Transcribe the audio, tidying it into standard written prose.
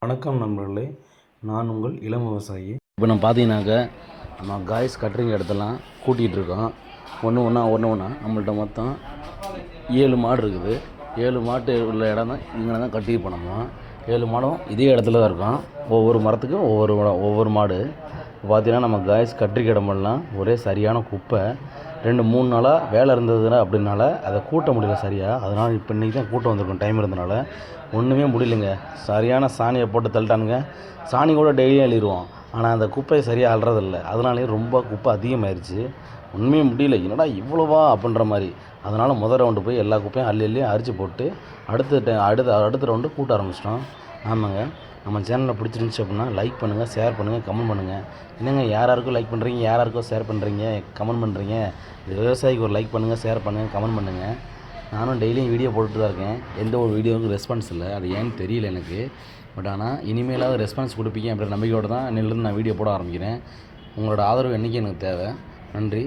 வணக்கம் நண்பர்களே, நான் உங்கள் இளம் விவசாயி. இப்போ நம்ம பார்த்தீங்கன்னாக்க நம்ம காய்ஸ் கட்டுறிங்க இடத்தெல்லாம் கூட்டிகிட்டு இருக்கோம். ஒன்று ஒன்றா நம்மள்ட்ட மொத்தம் 7 மாடு இருக்குது. 7 மாட்டு உள்ள இடம் தான் இங்கே தான் கட்டியிருப்போம். நம்ம 7 மாடும் இதே இடத்துல தான் இருக்கும். ஒவ்வொரு மரத்துக்கும் ஒவ்வொரு மாடு. பார்த்தீங்கன்னா நம்ம காய்ஸ் கட்டிருக்க இடமெல்லாம் ஒரே சரியான குப்பை. 2-3 நாளாக வேலை இருந்ததுன்னா அப்படின்னால அதை கூட்ட முடியல சரியாக. அதனால் இப்போ இன்றைக்கி தான் கூட்டம் வந்திருக்கும். டைம் இருந்தனால ஒன்றுமே முடியலைங்க. சரியான சாணியை போட்டு தள்ளிட்டானுங்க. சாணி கூட டெய்லியும் அள்ளிடுவோம், ஆனால் அந்த குப்பையை சரியாக அள்ளுறதில்ல. அதனாலே ரொம்ப குப்பை அதிகமாகிடுச்சு. ஒன்றுமே முடியல, என்னடா இவ்வளோவா அப்படின்ற மாதிரி. அதனால் முதல் ரவுண்டு போய் எல்லா குப்பையும் அள்ளி அரிச்சு போட்டு அடுத்த ரவுண்டு கூட்ட ஆரம்பிச்சிட்டோம். ஆமாங்க, நம்ம சேனலில் பிடிச்சிருந்துச்சி அப்படின்னா லைக் பண்ணுங்கள், ஷேர் பண்ணுங்கள், கமெண்ட் பண்ணுங்கள். என்னங்க யாராருக்கும் லைக் பண்ணுறீங்க, யாராருக்கும் ஷேர் பண்ணுறீங்க, கமெண்ட் பண்ணுறீங்க. விவசாயிக்கு ஒரு லைக் பண்ணுங்கள், ஷேர் பண்ணுங்கள், கமெண்ட் பண்ணுங்கள். நானும் டெய்லியும் வீடியோ போட்டுட்டு தான் இருக்கேன். எந்த ஒரு வீடியோவுக்கும் ரெஸ்பான்ஸ் இல்லை. அது ஏன்னு தெரியல எனக்கு. பட் ஆனால் இனிமேலாவது ரெஸ்பான்ஸ் கொடுப்பீங்க அப்படின்ற நம்பிக்கையோடு தான் இன்னிலிருந்து நான் வீடியோ போட ஆரம்பிக்கிறேன். உங்களோட ஆதரவு என்றைக்கும் எனக்கு தேவை. நன்றி.